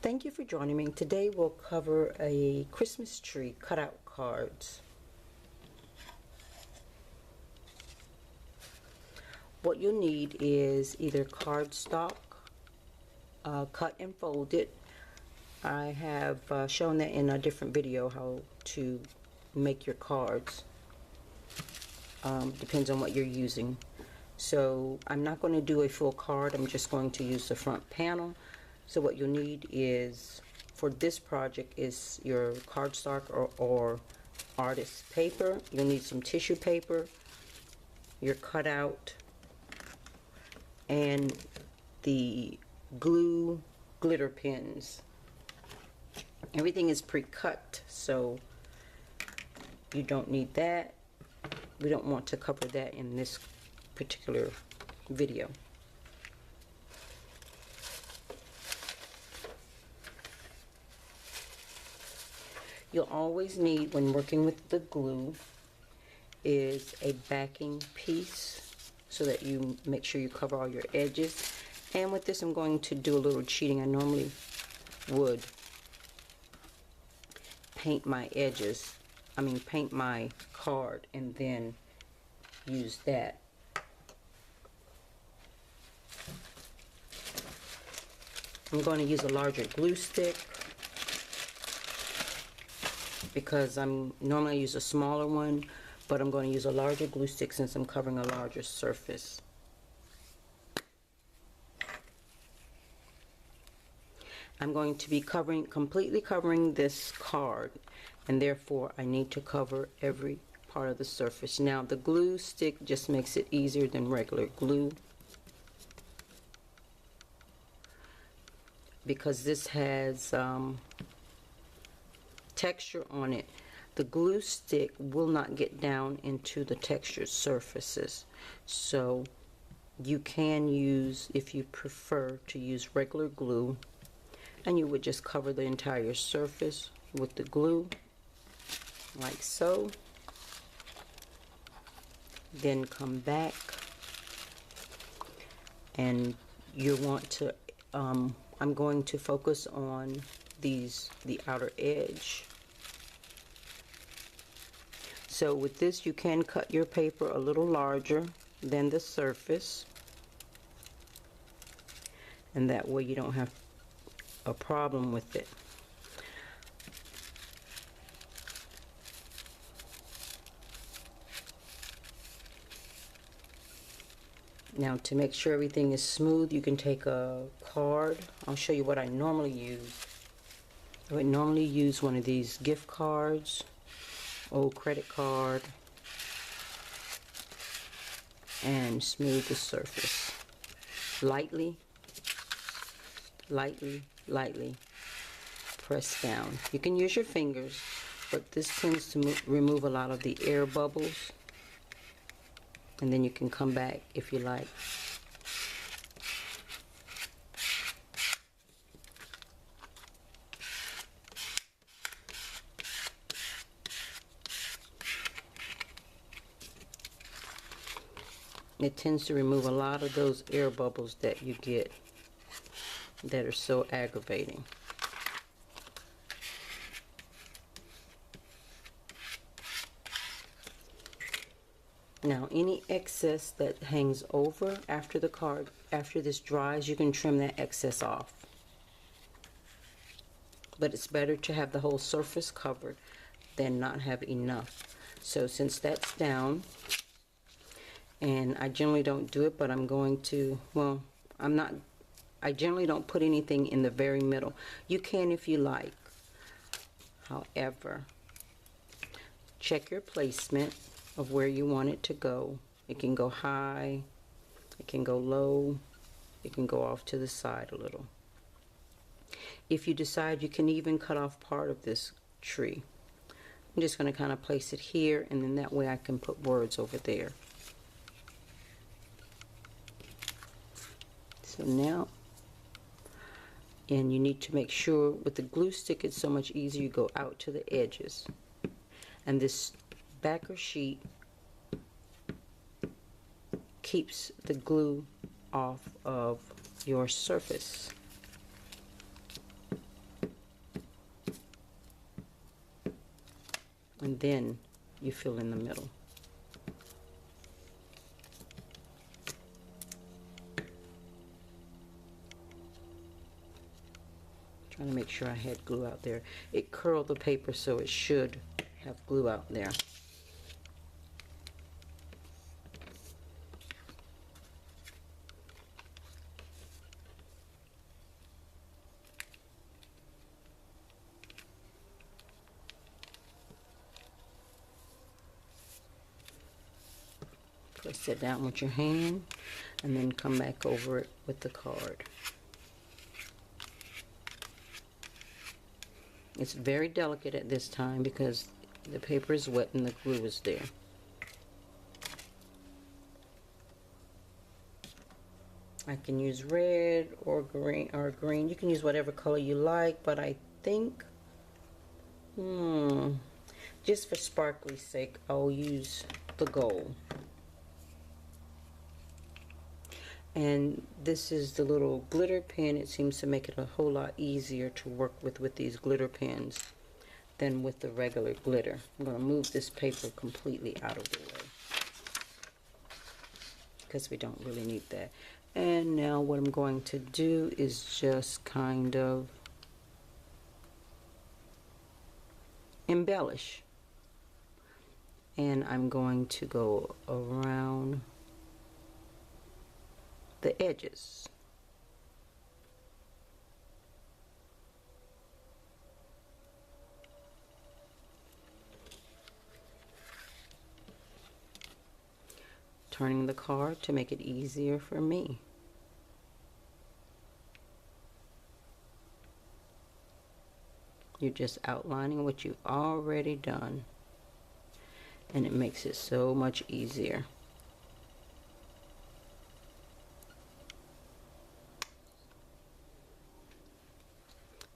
Thank you for joining me. Today we'll cover a Christmas tree cutout cards. What you'll need is either cardstock, cut and folded. I have shown that in a different video how to make your cards. Depends on what you're using. So I'm not going to do a full card, I'm just going to use the front panel. So what you'll need is, for this project, is your cardstock or artist paper. You'll need some tissue paper, your cutout, and the glue glitter pens. Everything is pre-cut, so you don't need that. We don't want to cover that in this particular video. You'll always need, when working with the glue, is a backing piece so that you make sure you cover all your edges. And with this I'm going to do a little cheating. I normally would paint my edges, paint my card and then use that. I'm going to use a larger glue stick because normally I use a smaller one, but I'm going to use a larger glue stick since I'm covering a larger surface. I'm going to be completely covering this card, and therefore I need to cover every part of the surface. Now the glue stick just makes it easier than regular glue because this has texture on it. The glue stick will not get down into the textured surfaces, so you can use, if you prefer to use regular glue, and you would just cover the entire surface with the glue like so. Then come back and you want to I'm going to focus on the outer edge. So with this you can cut your paper a little larger than the surface, and that way you don't have a problem with it. Now to make sure everything is smooth, you can take a card. I'll show you what I normally use. I would normally use one of these gift cards, old credit card, and smooth the surface. Lightly press down. You can use your fingers, but this tends to remove a lot of the air bubbles, and then you can come back if you like. It tends to remove a lot of those air bubbles that you get that are so aggravating. Now any excess that hangs over after the card, after this dries, you can trim that excess off. But it's better to have the whole surface covered than not have enough. So since that's down, and I generally don't do it, but I'm going to, well, I generally don't put anything in the very middle. You can if you like. However, check your placement of where you want it to go. It can go high, it can go low, it can go off to the side a little. If you decide, you can even cut off part of this tree. I'm just going to kind of place it here, and then that way I can put words over there. So now, and you need to make sure with the glue stick it's so much easier. You go out to the edges, and this backer sheet keeps the glue off of your surface. and then you fill in the middle. Trying to make sure I had glue out there. It curled the paper, so it should have glue out there. Press it down with your hand and then come back over it with the card. It's very delicate at this time because the paper is wet and the glue is there. I can use red or green. You can use whatever color you like, but I think just for sparkly's sake, I'll use the gold. And this is the little glitter pen. It seems to make it a whole lot easier to work with these glitter pens than with the regular glitter. I'm going to move this paper completely out of the way because we don't really need that. And now what I'm going to do is just kind of embellish. And I'm going to go around the edges. Turning the card to make it easier for me. You're just outlining what you've already done, and it makes it so much easier.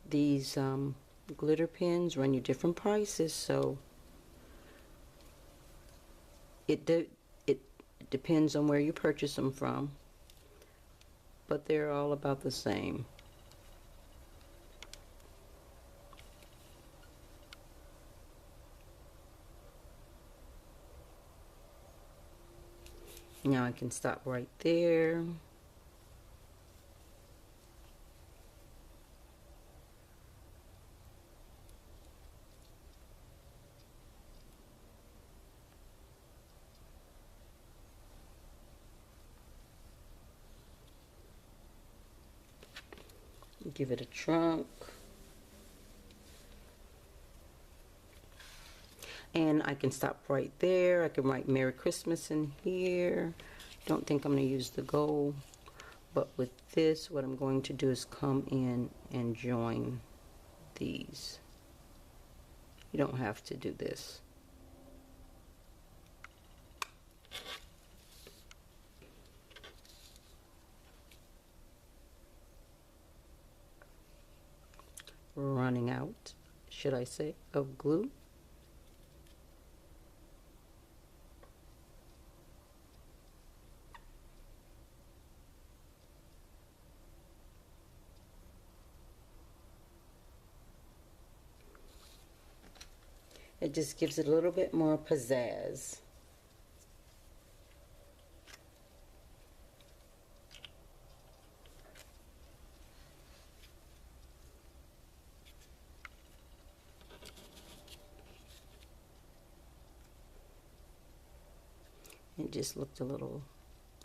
These glitter pens run you different prices, so it depends on where you purchase them from, but they're all about the same. Now I can stop right there. Give it a trunk. And I can stop right there. I can write Merry Christmas in here. Don't think I'm going to use the gold. But with this, what I'm going to do is come in and join these. You don't have to do this. Running out, should I say, of glue. It just gives it a little bit more pizzazz. It just looked a little,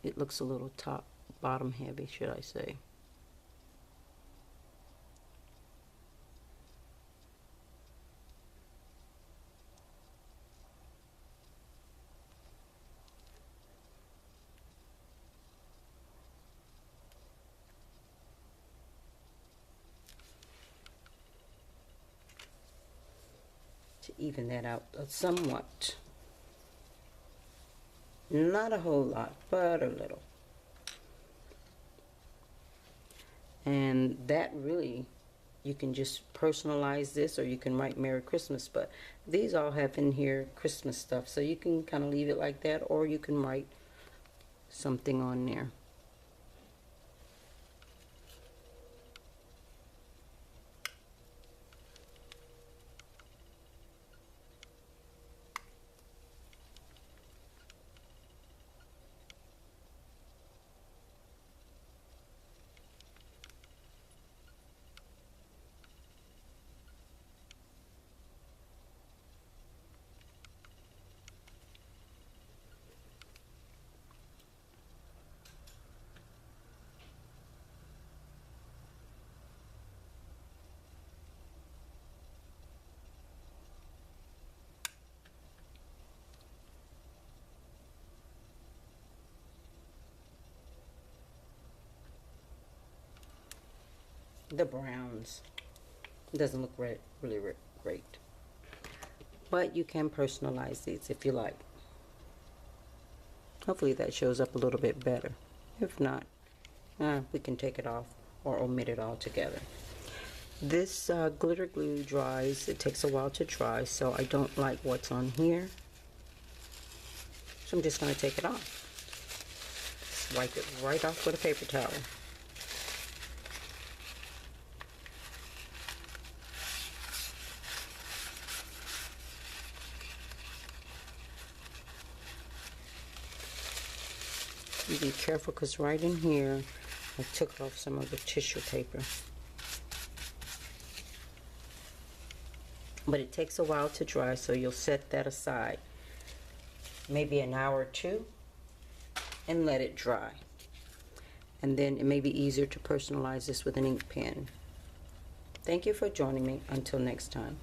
it looks a little bottom heavy, should I say. To even that out somewhat. Not a whole lot, but a little. And that really, you can just personalize this, or you can write Merry Christmas, but these all have in here Christmas stuff, so you can kind of leave it like that, or you can write something on there. the browns. It doesn't look really great. But you can personalize these if you like. Hopefully that shows up a little bit better. If not, we can take it off or omit it altogether. This glitter glue dries. It takes a while to dry, so I don't like what's on here. So I'm just going to take it off. Just wipe it right off with a paper towel. You be careful because right in here I took off some of the tissue paper. But it takes a while to dry, so you'll set that aside maybe an hour or two and let it dry. And then it may be easier to personalize this with an ink pen. Thank you for joining me. Until next time.